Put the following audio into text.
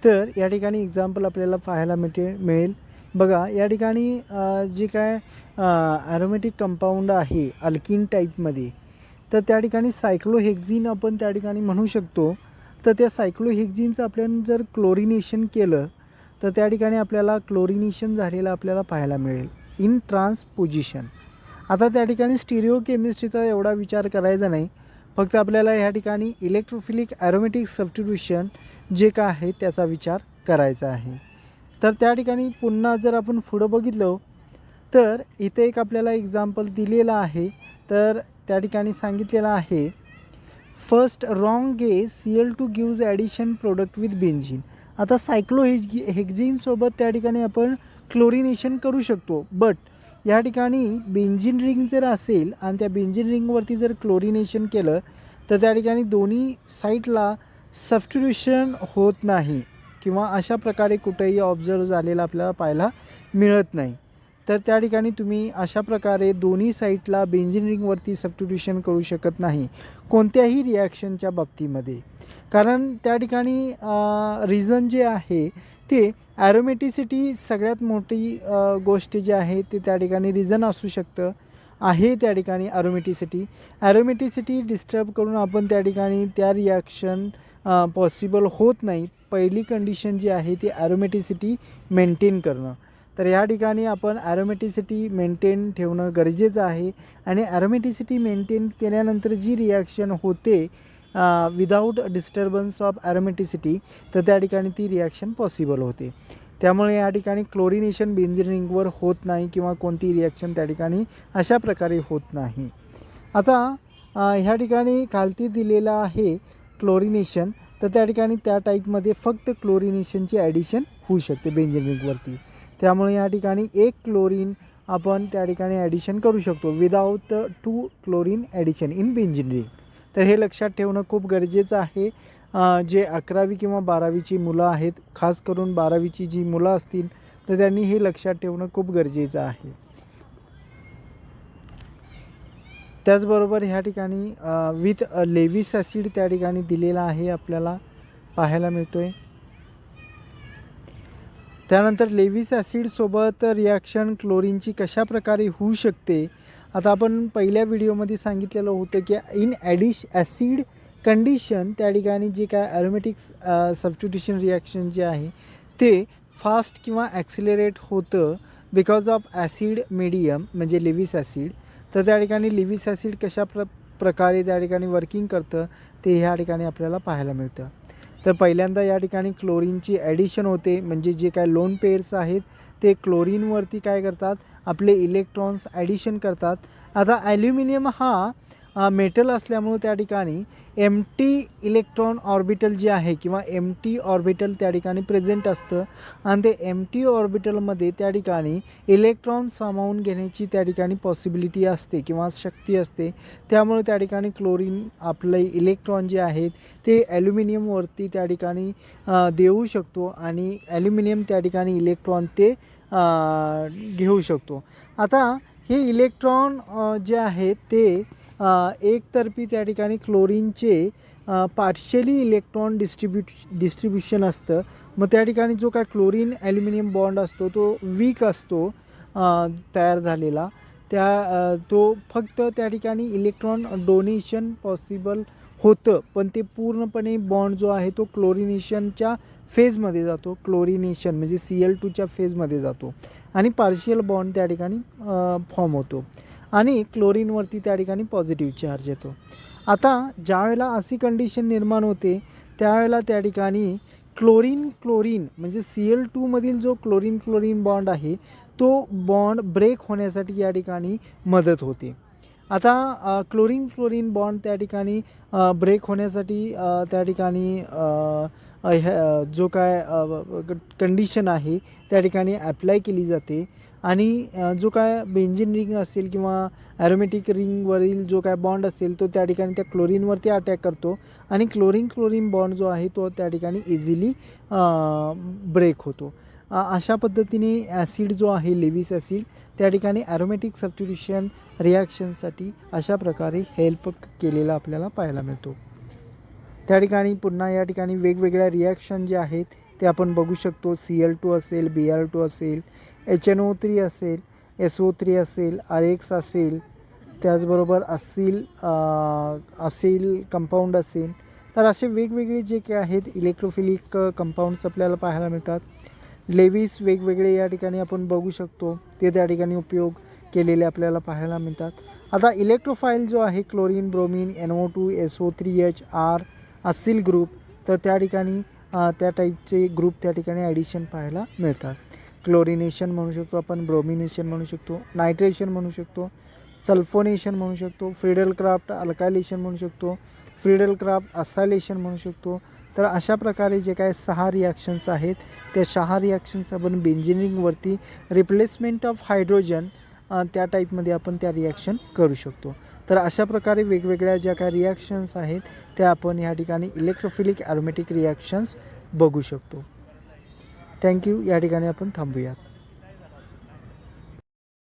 तर या ठिकाणी एक्झाम्पल आपल्याला पाहायला मिळेल. बघा या ठिकाणी जे काय ॲरोमॅटिक कंपाऊंड आहे अल्किन टाईपमध्ये, तर त्या ठिकाणी सायक्लोहेक्झिन आपण त्या ठिकाणी म्हणू शकतो. तर त्या सायक्लोहेक्झिनचं आपण जर क्लोरिनेशन केलं तर त्या ठिकाणी आपल्याला क्लोरिनेशन झालेलं आपल्याला पाहायला मिळेल इन ट्रान्सपोजिशन. आता त्या ठिकाणी स्टिरिओ केमिस्ट्रीचा एवढा विचार करायचा नाही, फक्त आपल्याला ह्या ठिकाणी इलेक्ट्रोफिलिक ॲरोमॅटिक सबस्टिट्यूशन जे काय आहे त्याचा विचार करायचा आहे. तर त्या ठिकाणी पुन्हा जर आपण पुढं बघितलं तर इथे एक आपल्याला एक्झाम्पल दिलेलं आहे. तर त्या ठिकाणी सांगितलेलं आहे first wrong guess Cl2 gives addition product with benzene. आता हेक्झिनसोबत त्या ठिकाणी आपण क्लोरिनेशन करू शकतो, बट या ठिकाणी बेन्झीन रिंग जर असेल आणि त्या बेन्झीन रिंगवरती जर क्लोरिनेशन केलं तर त्या ठिकाणी दोन्ही साईडला सबस्टिट्यूशन होत नाही किंवा अशा प्रकारे कुठेही ऑब्झर्व झालेलं आपल्याला पाहायला मिळत नाही. तर त्या ठिकाणी तुम्ही अशा प्रकारे दोन्ही साईडला बेन्झीन रिंगवरती सबस्टिट्यूशन करू शकत नाही कोणत्याही रिॲक्शनच्या बाबतीमध्ये. कारण त्या ठिकाणी रिझन जे आहे ते ॲरोमॅटिसिटी सगळ्यात मोठी गोष्ट जी आहे ते त्या ठिकाणी रिझन असू शकतं आहे. त्या ठिकाणी ॲरोमॅटिसिटी डिस्टर्ब करून आपण त्या ठिकाणी त्या रिॲक्शन पॉसिबल होत नाही. पहिली कंडिशन जी आहे ती ॲरोमॅटिसिटी मेंटेन करणं. तर या ठिकाणी आपण ॲरोमॅटिसिटी मेंटेन ठेवणं गरजेचं आहे आणि ॲरोमॅटिसिटी मेंटेन केल्यानंतर जी रिॲक्शन होते विदाऊट डिस्टर्बन्स ऑफ ॲरोमॅटिसिटी, तर त्या ठिकाणी ती रिॲक्शन पॉसिबल होते. त्यामुळे या ठिकाणी क्लोरिनेशन बेन्झीन रिंगवर होत नाही किंवा कोणती रिॲक्शन त्या ठिकाणी अशा प्रकारे होत नाही. आता ह्या ठिकाणी खालती दिलेलं आहे क्लोरिनेशन, तर त्या ठिकाणी त्या टाईपमध्ये फक्त क्लोरिनेशनची ॲडिशन होऊ शकते बेन्झीन रिंगवरती. त्यामुळे या ठिकाणी एक क्लोरीन आपण त्या ठिकाणी ॲडिशन करू शकतो without 2 chlorine addition in benzene ring. तर हे लक्षात ठेवणं खूप गरजेचं आहे. जे 11वी किंवा 12वीची मुलं आहेत, खास करून 12वीची जी मुलं असतील तर त्यांनी हे लक्षात ठेवणं खूप गरजेचं आहे. त्याचबरोबर ह्या ठिकाणी विथ लेविस ॲसिड त्या ठिकाणी दिलेला आहे आपल्याला पाहायला मिळतो आहे. त्यानंतर लेविस ॲसिडसोबत रिॲक्शन क्लोरीनची कशा प्रकारे होऊ शकते. आता आपण पहिल्या व्हिडिओमध्ये सांगितलेलं होतं की इन ॲसिड कंडिशन त्या ठिकाणी जे काय ॲरोमॅटिक सबस्टिट्यूशन रिॲक्शन जे आहे ते फास्ट किंवा ॲक्सिलरेट होतं बिकॉज ऑफ ॲसिड मीडियम म्हणजे लेविस ॲसिड. तर त्या ठिकाणी लेविस ॲसिड कशा प्रकारे त्या ठिकाणी वर्किंग करतं ते ह्या ठिकाणी आपल्याला पाहायला मिळतं. तर पहिल्यांदा या ठिकाणी क्लोरीनची ॲडिशन होते, म्हणजे जे काय लोन पेअर्स आहेत ते क्लोरीनवरती काय करतात, आपले इलेक्ट्रॉन्स ॲडिशन करतात. आता ॲल्युमिनियम हा मेटल असल्यामुळे त्या ठिकाणी एम्प्टी इलेक्ट्रॉन ऑर्बिटल जे आहे किंवा एम्प्टी ऑर्बिटल त्या ठिकाणी प्रेझेंट असतं आणि ते एम्प्टी ऑर्बिटलमध्ये त्या ठिकाणी इलेक्ट्रॉन सामावून घेण्याची त्या ठिकाणी पॉसिबिलिटी असते किंवा शक्ती असते. त्यामुळे त्या ठिकाणी क्लोरीन आपले इलेक्ट्रॉन जे आहेत ते ॲल्युमिनियमवरती त्या ठिकाणी देऊ शकतो आणि ॲल्युमिनियम त्या ठिकाणी इलेक्ट्रॉन ते घेऊ शकतो. आता हे इलेक्ट्रॉन जे आहेत ते एकतर्फी त्या ठिकाणी क्लोरीनचे पार्शियली इलेक्ट्रॉन डिस्ट्रीब्युशन असतं. मग त्या ठिकाणी जो काय क्लोरीन ॲल्युमिनियम बॉन्ड असतो तो वीक असतो तयार झालेला. तो फक्त त्या ठिकाणी इलेक्ट्रॉन डोनेशन पॉसिबल होतं, पण ते पूर्णपणे बॉन्ड जो आहे तो क्लोरिनेशनच्या फेजमध्ये जातो. क्लोरिनेशन म्हणजे Cl2च्या फेजमध्ये जातो आणि पार्शियल बॉन्ड त्या ठिकाणी फॉर्म होतो आणि क्लोरीनवरती त्या ठिकाणी पॉझिटिव्ह चार्ज येतो. आता ज्यावेळेला अशी कंडिशन निर्माण होते त्यावेळेला त्या ठिकाणी क्लोरीन म्हणजे Cl2मधील जो क्लोरीन बॉन्ड आहे तो बॉन्ड ब्रेक होण्यासाठी या ठिकाणी मदत होते. आता क्लोरीन बॉन्ड त्या ठिकाणी ब्रेक होण्यासाठी त्या ठिकाणी जो काय कंडिशन आहे त्या ठिकाणी ॲप्लाय केली जाते आणि जो काय बेन्झीन रिंग असेल किंवा ॲरोमॅटिक रिंगवरील जो काय बॉन्ड असेल तो त्या ठिकाणी त्या क्लोरीनवरती अटॅक करतो आणि क्लोरीन बॉन्ड जो आहे तो त्या ठिकाणी इझिली ब्रेक होतो. अशा पद्धतीने ॲसिड जो आहे लेविस ॲसिड त्या ठिकाणी ॲरोमॅटिक सबस्टिट्यूशन रिॲक्शनसाठी अशा प्रकारे हेल्प केलेला आपल्याला पाहायला मिळतो. त्या ठिकाणी पुन्हा या ठिकाणी वेगवेगळ्या रिॲक्शन जे आहेत ते आपण बघू शकतो. Cl2 असेल, Br2 असेल, HNO3 असेल, SO3 असेल, RX असेल, त्याचबरोबर असील कंपाऊंड असेल. तर असे वेगवेगळे जे काही आहेत इलेक्ट्रोफिलिक कंपाऊंड्स आपल्याला पाहायला मिळतात. लेविस वेगवेगळे या ठिकाणी आपण बघू शकतो, ते त्या ठिकाणी उपयोग केलेले आपल्याला पाहायला मिळतात. आता इलेक्ट्रोफाईल जो आहे chlorine, bromine, NO2, SO3H, R असील ग्रुप, तर त्या ठिकाणी त्या टाईपचे ग्रुप त्या ठिकाणी ॲडिशन पाहायला मिळतात. क्लोरिनेशन म्हणू शकतो आपण, ब्रोमिनेशन म्हणू शकतो, नायट्रेशन म्हणू शकतो, सल्फोनेशन म्हणू शकतो, फ्रिडल क्राफ्ट अल्कायलेशन म्हणू शकतो, फ्रिडल क्राफ्ट असायलेशन म्हणू शकतो. तर अशा प्रकारे जे काय 6 रिॲक्शन्स आहेत त्या 6 रिॲक्शन्स आपण बेंझिनिंगवरती रिप्लेसमेंट ऑफ हायड्रोजन त्या टाईपमध्ये आपण त्या रिॲक्शन करू शकतो. तर अशा प्रकारे वेगवेगळ्या ज्या काही रिॲक्शन्स आहेत त्या आपण ह्या ठिकाणी इलेक्ट्रोफिलिक ॲरोमॅटिक रिॲक्शन्स बघू शकतो. थँक्यू. या ठिकाणी आपण थांबूयात.